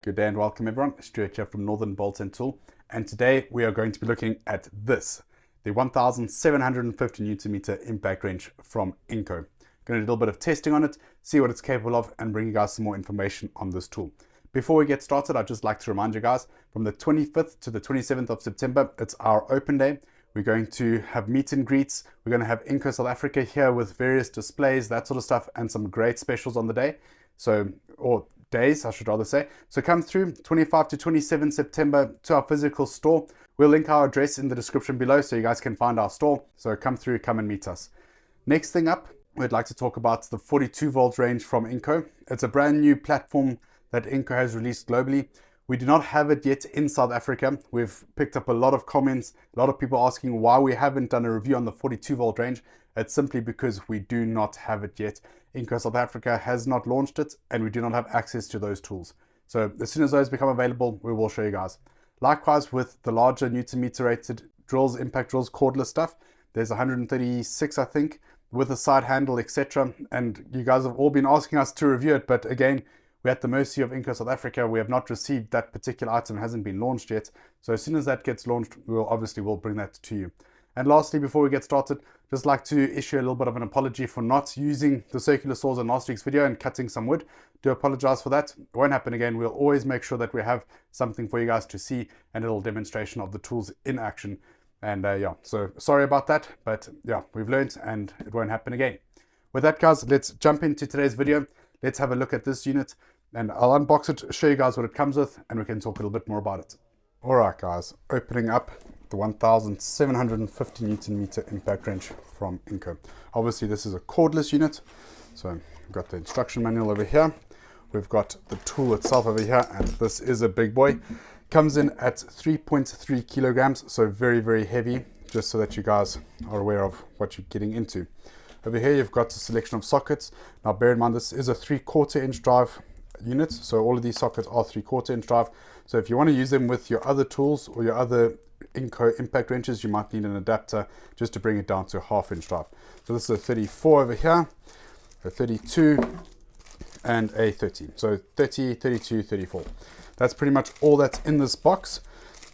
Good day and welcome everyone. Stuart here from Northern Bolt and Tool, and today we are going to be looking at this, the 1750 Newton meter impact wrench from Ingco. Going to do a little bit of testing on it, see what it's capable of, and bring you guys some more information on this tool. Before we get started, I'd just like to remind you guys, from the 25th to the 27th of September, it's our open day. We're going to have meet and greets. We're going to have Ingco South Africa here with various displays, that sort of stuff, and some great specials on the day. Or days, I should rather say. So come through 25 to 27 September to our physical store. We'll link our address in the description below so you guys can find our store. So come through, come and meet us. Next thing up, we'd like to talk about the 42 volt range from Ingco. It's a brand new platform that Ingco has released globally. We do not have it yet in South Africa. We've picked up a lot of comments, a lot of people asking why we haven't done a review on the 42 volt range. It's simply because we do not have it yet. Ingco South Africa has not launched it, and we do not have access to those tools. So as soon as those become available, we will show you guys. Likewise with the larger Newton meter rated drills, impact drills, cordless stuff, there's 136 I think, with a side handle, etc. And you guys have all been asking us to review it, but again, we're at the mercy of Ingco South Africa. We have not received that particular item, hasn't been launched yet. So as soon as that gets launched, we'll bring that to you. And lastly, before we get started, just like to issue a little bit of an apology for not using the circular saws in last week's video and cutting some wood. Do apologize for that. It won't happen again. We'll always make sure that we have something for you guys to see and a little demonstration of the tools in action. And yeah, so sorry about that, but yeah, we've learned and it won't happen again. With that, guys, let's jump into today's video. Let's have a look at this unit and I'll unbox it, show you guys what it comes with, and we can talk a little bit more about it. All right, guys, opening up the 1750 Newton meter impact wrench from Ingco. Obviously, this is a cordless unit. So we've got the instruction manual over here. We've got the tool itself over here, and this is a big boy. Comes in at 3.3 kilograms, so very, very heavy, just so that you guys are aware of what you're getting into. Over here, you've got a selection of sockets. Now, bear in mind, this is a 3/4 inch drive unit, so all of these sockets are 3/4 inch drive. So if you want to use them with your other tools or your other Ingco impact wrenches, you might need an adapter just to bring it down to a 1/2 inch drive. So this is a 34 over here, a 32, and a 30. So 30, 32, 34. That's pretty much all that's in this box.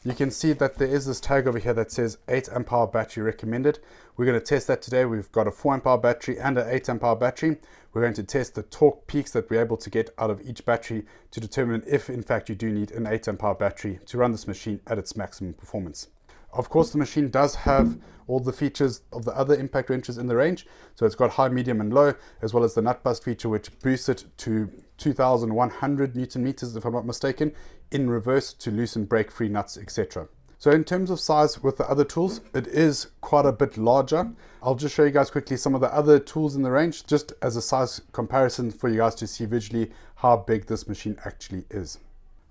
You can see that there is this tag over here that says 8 amp hour battery recommended. We're going to test that today. We've got a 4 amp hour battery and an 8 amp hour battery. We're going to test the torque peaks that we're able to get out of each battery to determine if in fact you do need an 8 amp hour battery to run this machine at its maximum performance. Of course, the machine does have all the features of the other impact wrenches in the range. So it's got high, medium and low, as well as the nut bust feature, which boosts it to 2100 Newton meters, if I'm not mistaken, in reverse to loosen break-free nuts, etc. So in terms of size with the other tools, it is quite a bit larger. I'll just show you guys quickly some of the other tools in the range, just as a size comparison for you guys to see visually how big this machine actually is.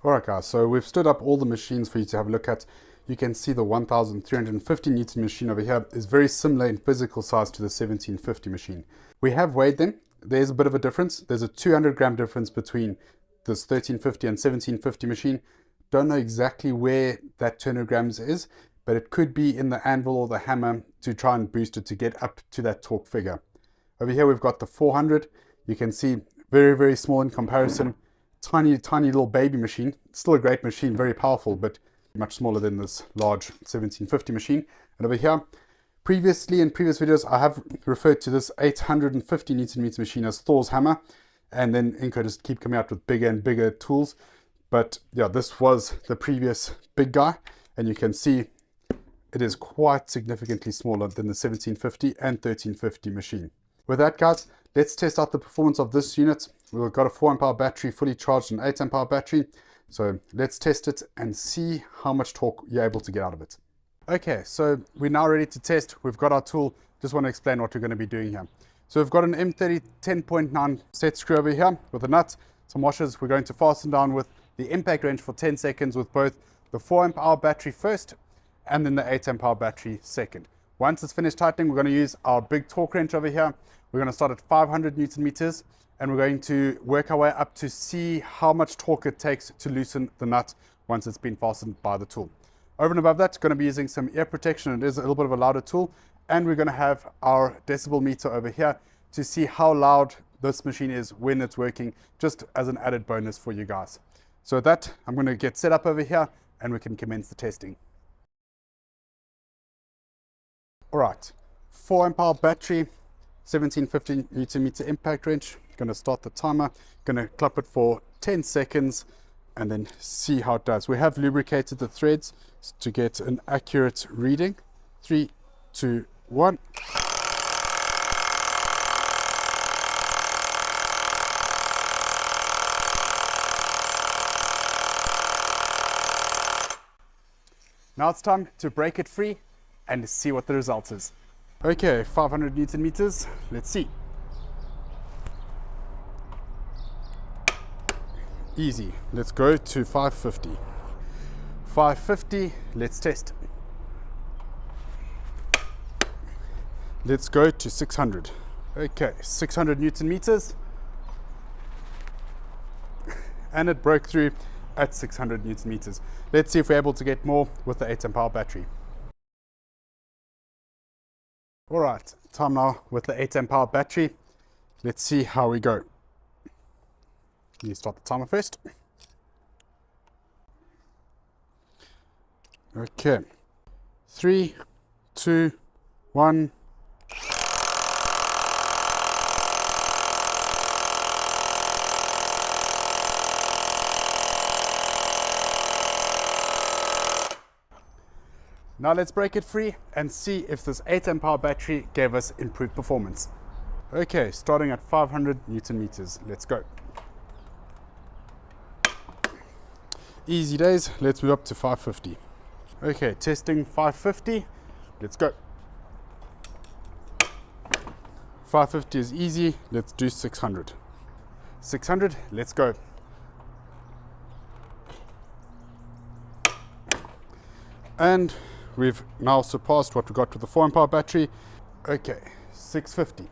Alright guys, so we've stood up all the machines for you to have a look at. You can see the 1350 Newton machine over here is very similar in physical size to the 1750 machine. We have weighed them. There's a bit of a difference. There's a 200 gram difference between this 1350 and 1750 machine. Don't know exactly where that 200 grams is, but it could be in the anvil or the hammer to try and boost it to get up to that torque figure. Over here we've got the 400. You can see very, very small in comparison. Tiny, tiny little baby machine. Still a great machine, very powerful, but much smaller than this large 1750 machine. And over here, previously in previous videos, I have referred to this 850 Newton meter machine as Thor's hammer, and then Ingco just keep coming out with bigger and bigger tools. But yeah, this was the previous big guy, and you can see it is quite significantly smaller than the 1750 and 1350 machine. With that, guys, let's test out the performance of this unit. We've got a 4 amp hour battery fully charged, an 8 amp hour battery. So let's test it and see how much torque you're able to get out of it. Okay, so we're now ready to test. We've got our tool. Just want to explain what we're going to be doing here. So we've got an M30 10.9 set screw over here with a nut, some washers. We're going to fasten down with the impact wrench for 10 seconds with both the 4 amp hour battery first and then the 8 amp hour battery second. Once it's finished tightening, we're going to use our big torque wrench over here. We're going to start at 500 Newton meters. And we're going to work our way up to see how much torque it takes to loosen the nut once it's been fastened by the tool. Over and above that, going to be using some ear protection. It is a little bit of a louder tool. And we're going to have our decibel meter over here to see how loud this machine is when it's working, just as an added bonus for you guys. So with that, I'm going to get set up over here and we can commence the testing. All right, 4 amp hour battery, 1750 Newton meter impact wrench. Going to start the timer, going to clap it for 10 seconds and then see how it does. We have lubricated the threads to get an accurate reading. 3, 2, 1. Now it's time to break it free and see what the result is. Okay, 500 Newton meters. Let's see. Easy. Let's go to 550. 550. Let's test. Let's go to 600. Okay, 600 Newton meters. And it broke through at 600 Newton meters. Let's see if we're able to get more with the 8 amp hour battery. All right, time now with the 8 amp hour battery. Let's see how we go. You start the timer first. Okay, 3, 2, 1. Now let's break it free and see if this 8 amp hour battery gave us improved performance. Okay, starting at 500 Newton meters. Let's go. Easy days. Let's move up to 550. Okay, testing 550. Let's go. 550 is easy. Let's do 600. 600. Let's go. And we've now surpassed what we got with the 4 amp hour battery. Okay, 650.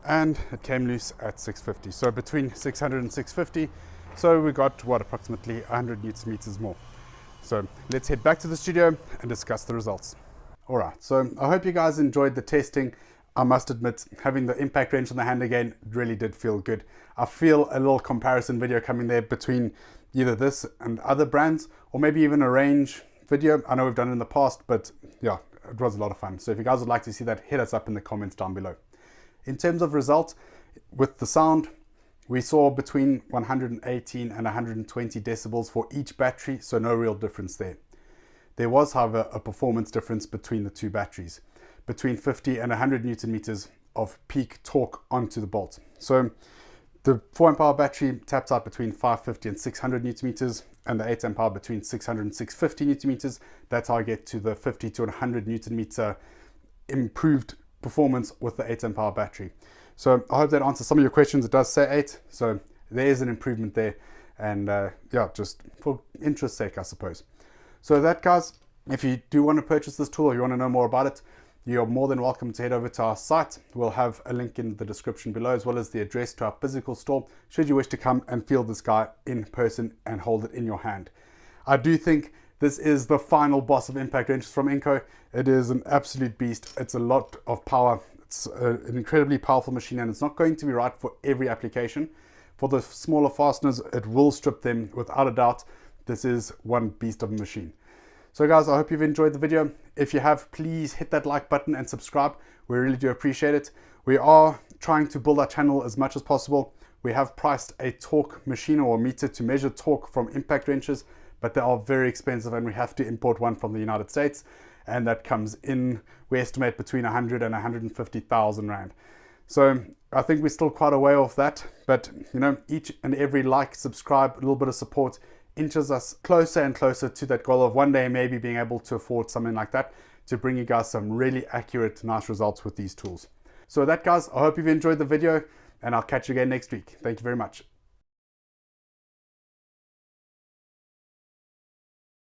And it came loose at 650. So between 600 and 650. So we got what, approximately 100 Newton meters more. So let's head back to the studio and discuss the results. All right, so I hope you guys enjoyed the testing. I must admit, having the impact wrench on the hand again really did feel good. I feel a little comparison video coming there between either this and other brands, or maybe even a range video. I know we've done it in the past, but yeah, it was a lot of fun. So if you guys would like to see that, hit us up in the comments down below. In terms of results, with the sound, we saw between 118 and 120 decibels for each battery, so no real difference there. There was, however, a performance difference between the two batteries, between 50 and 100 Newton meters of peak torque onto the bolt. So the 4 amp hour battery taps out between 550 and 600 Newton meters, and the 8 amp hour between 600 and 650 Newton meters. That's how I get to the 50 to 100 Newton meter improved performance with the 8 amp hour battery. So I hope that answers some of your questions. It does say 8, so there is an improvement there, and yeah, just for interest's sake, I suppose. So that, guys, if you do want to purchase this tool or you want to know more about it, you're more than welcome to head over to our site. We'll have a link in the description below, as well as the address to our physical store, should you wish to come and feel this guy in person and hold it in your hand. I do think this is the final boss of impact wrenches from Ingco. It is an absolute beast. It's a lot of power. It's an incredibly powerful machine, and it's not going to be right for every application. For the smaller fasteners, it will strip them without a doubt. This is one beast of a machine. So guys, I hope you've enjoyed the video. If you have, please hit that like button and subscribe. We really do appreciate it. We are trying to build our channel as much as possible. We have priced a torque machine or a meter to measure torque from impact wrenches, but they are very expensive and we have to import one from the United States. And that comes in, we estimate, between 100 and 150,000 Rand. So I think we're still quite a way off that, but you know, each and every like, subscribe, a little bit of support inches us closer and closer to that goal of one day maybe being able to afford something like that, to bring you guys some really accurate, nice results with these tools. So with that, guys, I hope you've enjoyed the video, and I'll catch you again next week. Thank you very much.